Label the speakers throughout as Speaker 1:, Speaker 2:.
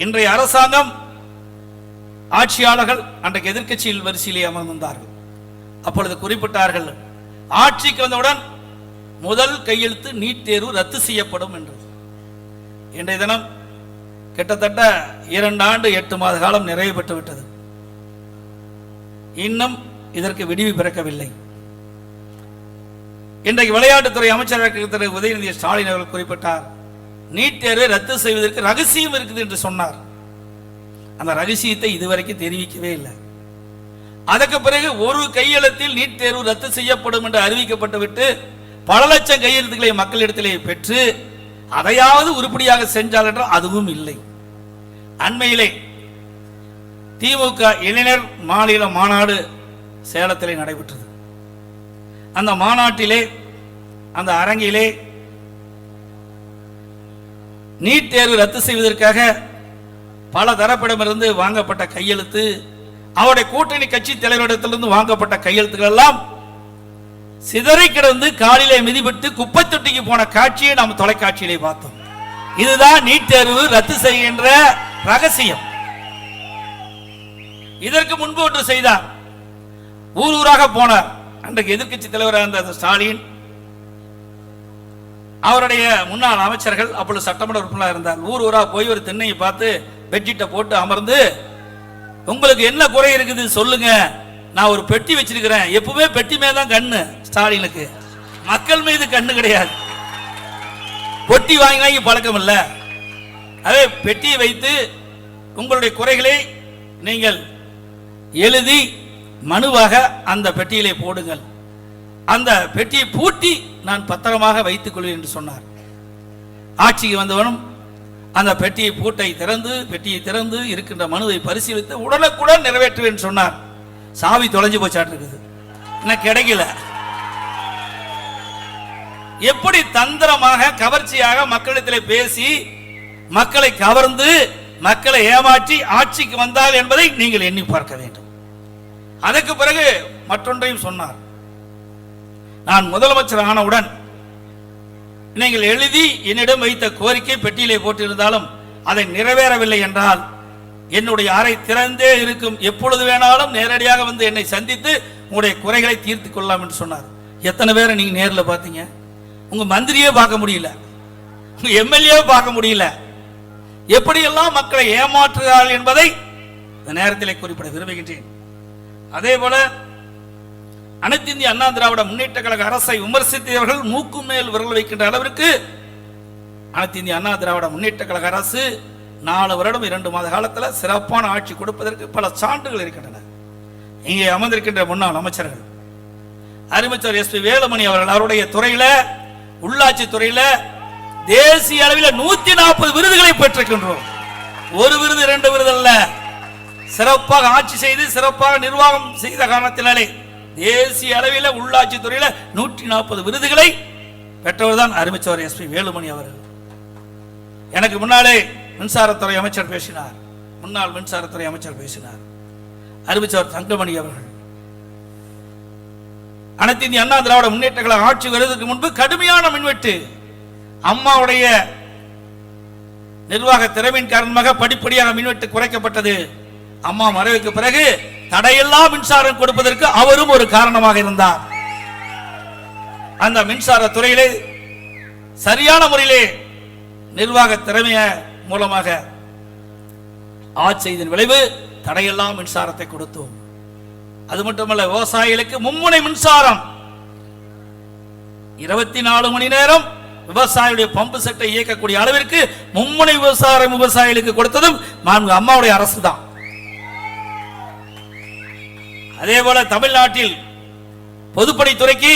Speaker 1: இன்றைய அரசாங்கம் ஆட்சியாளர்கள் அன்றைக்கு எதிர்க்கட்சியில் வரிசையிலே அமர்ந்தார்கள். அப்பொழுது குறிப்பிட்டார்கள், ஆட்சிக்கு வந்தவுடன் முதல் கையெழுத்து நீட் தேர்வு ரத்து செய்யப்படும் என்று. இன்றைய தினம் கிட்டத்தட்ட 2 ஆண்டு 8 மாத காலம் நிறைவு பெற்று விட்டது. இன்னும் இதற்கு விடிவு பிறக்கவில்லை. இன்றைக்கு விளையாட்டுத்துறை அமைச்சர் திரு உதயநிதி ஸ்டாலின் அவர்கள் குறிப்பிட்டார், நீட் தேர்வை ரத்து செய்வதற்கு ரகசியம் இருக்குது என்று சொன்னார். அந்த ரகசியத்தை இதுவரைக்கும் தெரிவிக்கவே இல்லை. அதற்கு பிறகு ஒரு கையெழுத்தில் நீட் தேர்வு ரத்து செய்யப்படும் என்று அறிவிக்கப்பட்டு விட்டு பல லட்சம் கையெழுத்துக்களை மக்களிடத்திலே பெற்று அதையாவது உருப்படியாக செஞ்சால் என்றால் அதுவும் இல்லை. அண்மையிலே திமுக இளைஞர் மாநில மாநாடு சேலத்திலே நடைபெற்றது. அந்த மாநாட்டிலே அந்த அரங்கிலே நீட் தேர்வு ரத்து செய்வதற்காக பல தரப்பிடமிருந்து வாங்கப்பட்ட கையெழுத்து, அவருடைய கூட்டணி கட்சி தலைவரிடத்திலிருந்து வாங்கப்பட்ட கையெழுத்துக்கள் எல்லாம் சிதறி கிடந்து காலிலே மிதிபட்டு குப்பை தொட்டிக்கு போன காட்சியை நாம் தொலைக்காட்சியிலே பார்த்தோம். இதுதான் நீட் தேர்வு ரத்து செய்கின்ற ரகசியம். இதற்கு முன்பு ஒன்று செய்தார், ஊர் ஊராக போனார். அன்றைக்கு எதிர்க்கட்சி தலைவராக இருந்த ஸ்டாலின், அவருடைய முன்னாள் அமைச்சர்கள், அப்பொழுது சட்டமன்ற உறுப்பினராக இருந்தார், ஊர் ஊராக போய் ஒரு திண்ணையை பார்த்து பெட்ஷீட்டை போட்டு அமர்ந்து, உங்களுக்கு என்ன குறை இருக்குது சொல்லுங்க, நான் ஒரு பெட்டி வச்சிருக்கிறேன். எப்பவுமே பெட்டி மேல தான் கண்ணு ஸ்டாலினுக்கு, மக்கள் மீது கண்ணு கிடையாது. பொட்டி வாங்கி வாங்கி பழக்கம் இல்லை. அதே பெட்டியை வைத்து உங்களுடைய குறைகளை நீங்கள் எழுதி மனுவாக அந்த பெட்டியிலே போடுங்கள், அந்த பெட்டியை பூட்டி நான் பத்திரமாக வைத்துக் கொள்வேன் என்று சொன்னார். ஆட்சிக்கு வந்தவனும் அந்த பெட்டியை திறந்து இருக்கின்ற மனுவை பரிசீலித்து உடனுக்குடன் நிறைவேற்றுவேன் சொன்னார். சாவி தொலைஞ்சு போச்சாட்டு இருக்குது, என்ன கிடைக்கல. எப்படி தந்திரமாக கவர்ச்சியாக மக்களிடத்திலே பேசி மக்களை கவர்ந்து மக்களை ஏமாற்றி ஆட்சிக்கு வந்தால் என்பதை நீங்கள் எண்ணி பார்க்க வேண்டும். அதற்கு பிறகு மற்றொன்றையும் சொன்னார், நான் முதலமைச்சர் ஆனவுடன் நீங்கள் எழுதி என்னிடம் வைத்த கோரிக்கை பெட்டியிலே போட்டிருந்தாலும் அதை நிறைவேறவில்லை என்றால் என்னுடைய அறை திறந்தே இருக்கும், எப்பொழுது வேணாலும் நேரடியாக வந்து என்னை சந்தித்து உங்களுடைய குறைகளை தீர்த்து கொள்ளலாம் என்று சொன்னார். எத்தனை பேரை நீங்க நேரில் பார்த்தீங்க? உங்க மந்திரியே பார்க்க முடியல, உங்க எம்எல்ஏ பார்க்க முடியல. எப்படியெல்லாம் மக்களை ஏமாற்றுகிறார்கள் என்பதை இந்த நேரத்தில் குறிப்பிட விரும்புகின்றேன். அதே போல அனைத்து இந்திய அண்ணா திராவிட முன்னேற்ற கழக அரசை விமர்சித்தவர்கள் மூக்கு மேல் விரல் வைக்கின்ற அளவிற்கு அனைத்து இந்திய அண்ணா திராவிட முன்னேற்ற கழக அரசு 4 வருடம் 2 மாத காலத்தில் சிறப்பான ஆட்சி கொடுப்பதற்கு பல சான்றுகள் இருக்கின்றன. இங்கே அமர்ந்திருக்கின்ற முன்னாள் அமைச்சர்கள், அறிவிச்சர் எஸ் பி வேலுமணி அவர்கள், அவருடைய துறையில உள்ளாட்சி துறையில தேசிய அளவில் 140 விருதுகளை பெற்றிருக்கின்றோம். ஒரு விருது 2 விருது அல்ல, சிறப்பாக ஆட்சி செய்து சிறப்பாக நிர்வாகம் செய்த காரணத்தினாலே தேசிய அளவில் உள்ளாட்சி துறையில 140 விருதுகளை பெற்றவர் தான் அறிவிச்சவர் எஸ் பி வேலுமணி அவர்கள். எனக்கு முன்னாலே மின்சாரத்துறை அமைச்சர் பேசினார், முன்னாள் மின்சாரத்துறை அமைச்சர் பேசினார், அறிவிச்சவர் தங்கமணி அவர்கள். அனைத்து இந்திய அண்ணா திராவிட முன்னேற்ற கழக ஆட்சி வருவதற்கு முன்பு கடுமையான மின்வெட்டு, அம்மாவுடைய நிர்வாக திறமையின் காரணமாக படிப்படியாக மின்வெட்டு குறைக்கப்பட்டது. அம்மா மறைவுக்கு பிறகு தடையில்லா மின்சாரம் கொடுப்பதற்கு அவரும் ஒரு காரணமாக இருந்தார். அந்த மின்சார துறையிலே சரியான முறையிலே நிர்வாக திறமைய மூலமாக ஆட்சி செய்ததன் விளைவு தடையில்லா மின்சாரத்தை கொடுத்தோம். அது மட்டுமல்ல, விவசாயிகளுக்கு மும்முனை மின்சாரம் 24 மணி நேரம் விவசாயியுடைய பம்பு செட்டை இயக்கக்கூடிய அளவிற்கு மும்முனை விவசாயம் விவசாயிகளுக்கு கொடுத்ததும் அம்மாவுடைய அரசு தான். அதே போல தமிழ்நாட்டில் பொதுப்பணித்துறைக்கு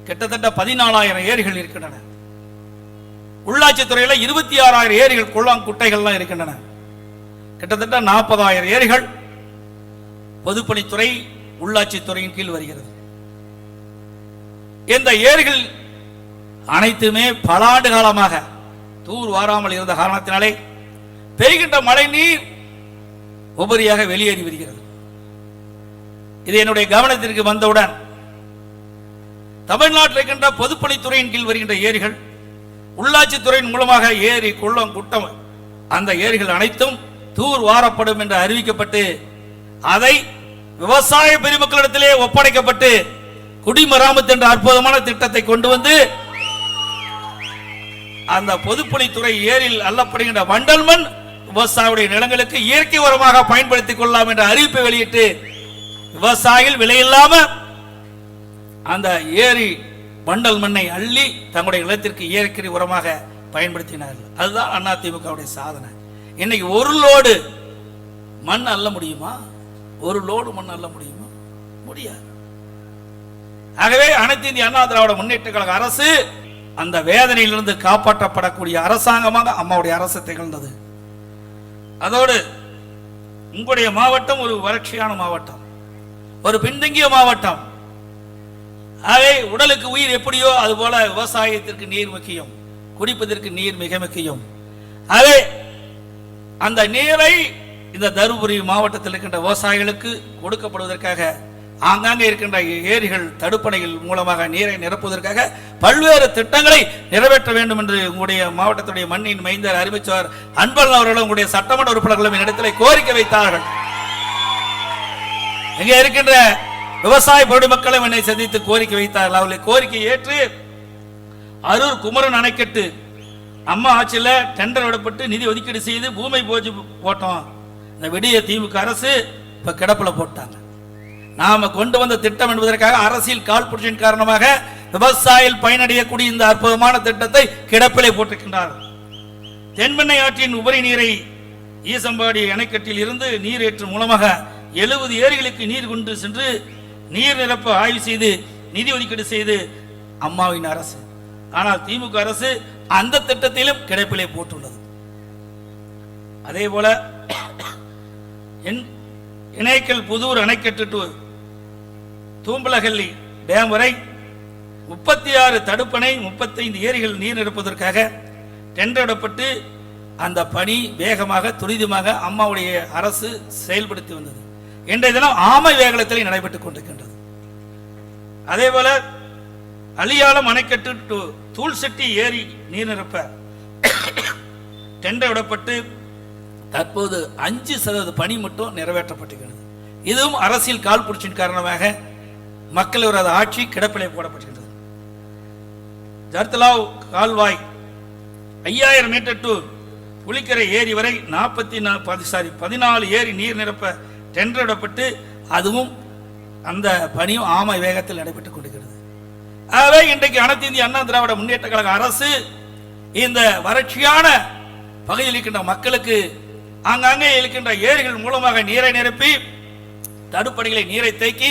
Speaker 1: கிட்டத்தட்ட 14,000 ஏரிகள் இருக்கின்றன. உள்ளாட்சி துறையில 26,000 ஏரிகள், குளம் குட்டைகள்லாம் இருக்கின்றன. கிட்டத்தட்ட 40,000 ஏரிகள் பொதுப்பணித்துறை உள்ளாட்சி துறையின் கீழ் வருகிறது. இந்த ஏரிகள் அனைத்துமே பல ஆண்டு காலமாக தூர் வாராமல் இருந்த காரணத்தினாலே பெய்கின்ற மழை நீர் உபரியாக வெளியேறி வருகிறது. இது என்னுடைய கவனத்திற்கு வந்தவுடன் தமிழ்நாட்டில் இருக்கின்ற பொதுப்பணித்துறையின் கீழ் வருகின்ற ஏரிகள் உள்ளாட்சி துறையின் மூலமாக ஏரி குளம் குட்டம் அந்த ஏரிகள் அனைத்தும் தூர் வாரப்படும் என்று அறிவிக்கப்பட்டு அதை விவசாய பெருமக்களிடத்திலே ஒப்படைக்கப்பட்டு குடிமராமத்து என்ற அற்புதமான திட்டத்தை கொண்டு வந்து அந்த பொதுப்பணித்துறை ஏரியில் அள்ளப்படுகின்ற வண்டல் மண் விவசாயியுடைய நிலங்களுக்கு இயற்கை உரமாக பயன்படுத்திக் கொள்ளலாம் என்ற அறிவிப்பை வெளியிட்டு விவசாயிகள் விலையில்லாம அந்த ஏரி வண்டல் மண்ணை அள்ளி தங்களுடைய நிலத்திற்கு இயற்கை உரமாக பயன்படுத்தினார்கள். அதுதான் அதிமுகவுடைய சாதனை. இன்னைக்கு ஒரு லோடு மண் அள்ள முடியுமா? ஒரு லோடு மண் அள்ள முடியுமா? முடியாது. ஆகவே அனைத்து இந்திய அண்ணா திராவிட முன்னேற்ற கழக அரசு அந்த வேதனையிலிருந்து காப்பாற்றப்படக்கூடிய அரசாங்கமாக அம்மாவுடைய அரசு திகழ்ந்தது. அதோடு உங்களுடைய மாவட்டம் ஒரு வறட்சியான மாவட்டம், ஒரு பின்தங்கிய மாவட்டம். ஆகவே உடலுக்கு உயிர் எப்படியோ அதுபோல விவசாயத்திற்கு நீர் முக்கியம், குடிப்பதற்கு நீர் மிக முக்கியம். ஆகவே அந்த நீரை இந்த தருமபுரி மாவட்டத்தில் இருக்கின்ற விவசாயிகளுக்கு கொடுக்கப்படுவதற்காக ஆங்காங்கே இருக்கின்ற ஏரிகள் தடுப்பணைகள் மூலமாக நீரை நிரப்புவதற்காக பல்வேறு திட்டங்களை நிறைவேற்ற வேண்டும் என்று உங்களுடைய மாவட்டத்துடைய மண்ணின் மைந்தர் அறிவிச்சார் அன்பழகன் அவர்களும் உங்களுடைய சட்டமன்ற உறுப்பினர்களும் இடத்திலே கோரிக்கை வைத்தார்கள். இங்கே இருக்கின்ற விவசாய பொதுமக்களும் என்னை சந்தித்து கோரிக்கை வைத்தார்கள். அவர்களை கோரிக்கை ஏற்று அரூர் குமரன் அணைக்கட்டு அம்மா ஆட்சியில் டெண்டர் விடப்பட்டு நிதி ஒதுக்கீடு செய்து பூமி பூஜை போட்டோம். இந்த விடிய திமுக அரசு இப்ப கிடப்பில் போட்டாங்க. நாம கொண்டு வந்த திட்டம் என்பதற்காக அரசியல் காழ்ப்புணர்ச்சியின் காரணமாக விவசாயிகள் பயனடையக்கூடிய இந்த அற்புதமான திட்டத்தை கிடப்பிலே போட்டிருக்கின்றார்கள். தென்பெண்ணை ஆற்றின் உபரி நீரை ஈசம்பாடி அணைக்கட்டில் இருந்து நீர் ஏற்று மூலமாக 70 ஏரிகளுக்கு நீர் கொண்டு சென்று நீர் நிரப்ப ஆய்வு செய்து நிதி ஒதுக்கீடு செய்து அம்மாவின் அரசு. ஆனால் திமுக அரசு அந்த திட்டத்திலும் கிடப்பிலே போட்டுள்ளது. அதே போல இணைக்கல் புதூர் அணைக்கட்டு தூம்பலகல்லி டேம் வரை 36 தடுப்பணை 35 ஏரிகள் நீர் நிரப்புவதற்காக டெண்டரிடப்பட்டு அந்த பணி வேகமாக துரிதமாக அம்மாவுடைய அரசு செயல்படுத்தி வந்தது. இன்றைய தினம் ஆமை வேகத்தில் நடைபெற்றுக் கொண்டிருக்கின்றது. அதே போல அலியாலம் அணைக்கட்டு தூள்செட்டி ஏரி நீர் நிரப்ப டெண்டர் விடப்பட்டு தற்போது 5% பணி மட்டும் நிறைவேற்றப்பட்டிருக்கிறது. இதுவும் அரசியல் காழ்ப்புணர்ச்சியின் காரணமாக மக்கள் விரோத ஆட்சி கிடப்பிலே போடப்பட்டிருக்கிறது. ஜர்தலாவ் கால்வாய் 5000 மீட்டர் டு புலிக்கரை ஏரி வரை 14 ஏரி நீர் நிரப்ப டெண்டர் விடப்பட்டு அதுவும் அந்த பணியும் ஆமை வேகத்தில் நடைபெற்றுக் கொண்டிருக்கிறது. ஆகவே இன்றைக்கு அனைத்து இந்திய அண்ணா திராவிட முன்னேற்ற கழக அரசு இந்த வறட்சியான பகுதியில் இருக்கின்ற மக்களுக்கு ஆங்காங்கே இருக்கின்ற ஏரிகள் மூலமாக நீரை நிரப்பி தடுப்பணைகளை நீரை தேக்கி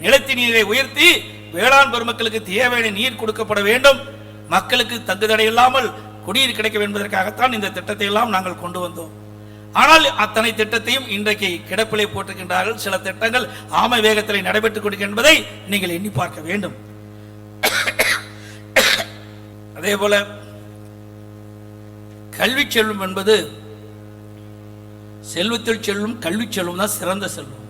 Speaker 1: நிலத்தி நீரை உயர்த்தி வேளாண் பெருமக்களுக்கு தேவையான நீர் கொடுக்கப்பட வேண்டும், மக்களுக்கு தங்குதடை இல்லாமல் குடிநீர் கிடைக்க என்பதற்காகத்தான் இந்த திட்டத்தை எல்லாம் நாங்கள் கொண்டு வந்தோம். ஆனால் அத்தனை திட்டத்தையும் இன்றைக்கு கிடப்பிலே போட்டிருக்கின்றார்கள். சில திட்டங்கள் ஆமை வேகத்தில் நடைபெற்றுக் கொண்டிருக்கின்றன என்பதை நீங்கள் எண்ணி பார்க்க வேண்டும். அதே போல கல்வி செல்வம் என்பது செல்வத்தில் செல்வம் கல்வி செல்வம் தான் சிறந்த செல்வம்.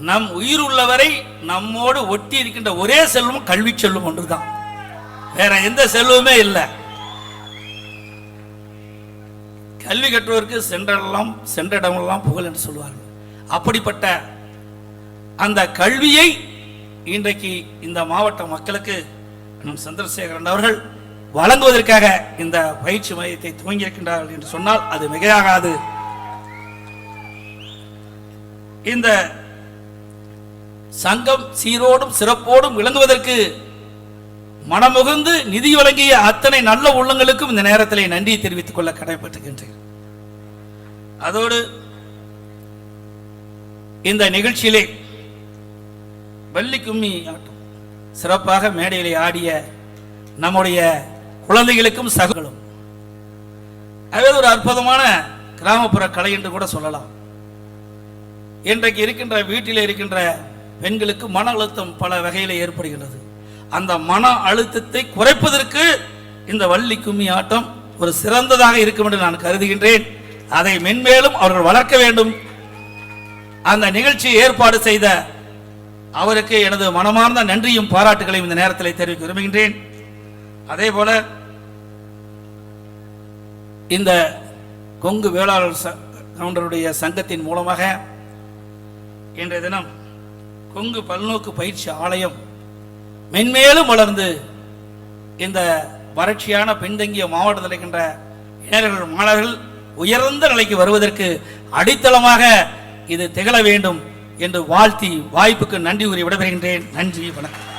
Speaker 1: நம் உயிர் உள்ளவரை நம்மோடு ஒட்டி இருக்கின்ற ஒரே செல்வம் கல்வி செல்வம் ஒன்றுதான், வேற எந்த செல்வமே இல்லை. கல்வி கற்றவருக்கு சென்ற இடமெல்லாம் புகழ் என்று சொல்வார்கள். அப்படிப்பட்ட அந்த கல்வியை இன்றைக்கு இந்த மாவட்ட மக்களுக்கு சந்திரசேகரன் அவர்கள் வழங்குவதற்காக இந்த பயிற்சி மையத்தை துவங்கியிருக்கின்றார்கள் என்று சொன்னால் அது மிகையாகாது. இந்த சங்கம் சீரோடும் சிறப்போடும் விளங்குவதற்கு மனமுகுந்து நிதி வழங்கிய அத்தனை நல்ல உள்ளங்களுக்கும் இந்த நேரத்தில் நன்றியை தெரிவித்துக் கொள்ள கடமைப்பட்டிருக்கின்றேன். அதோடு இந்த நிகழ்ச்சியிலே வள்ளி கும்மி ஆட்டம் சிறப்பாக மேடையிலே ஆடிய நம்முடைய குழந்தைகளுக்கும் சகலும் அது ஒரு அற்புதமான கிராமப்புற கலை என்று கூட சொல்லலாம். இன்றைக்கு இருக்கின்ற வீட்டில் இருக்கின்ற பெண்களுக்கு மன அழுத்தம் பல வகையில் ஏற்படுகின்றது. அந்த மன அழுத்தத்தை குறைப்பதற்கு இந்த வள்ளி கும்மி ஆட்டம் ஒரு சிறந்ததாக இருக்கும் என்று நான் கருதுகின்றேன். அதை மென்மேலும் அவர்கள் வளர்க்க வேண்டும். அந்த நிகழ்ச்சியை ஏற்பாடு செய்த அவருக்கு எனது மனமார்ந்த நன்றியும் பாராட்டுகளையும் இந்த நேரத்தில் தெரிவிக்க விரும்புகின்றேன். அதே போல இந்த கொங்கு வேளாளர் கவுண்டருடைய சங்கத்தின் மூலமாக இன்றைய தினம் கொங்கு பல்நோக்கு பயிற்சி ஆலயம் மென்மேலும் வளர்ந்து இந்த வறட்சியான பின்தங்கிய மாவட்டத்தில் இருக்கின்ற இளைஞர்கள் மாணவர்கள் உயர்ந்த நிலைக்கு வருவதற்கு அடித்தளமாக இது திகழ வேண்டும் என்று வாழ்த்தி வாய்ப்புக்கு நன்றி கூறி விடைபெறுகின்றேன். நன்றி, வணக்கம்.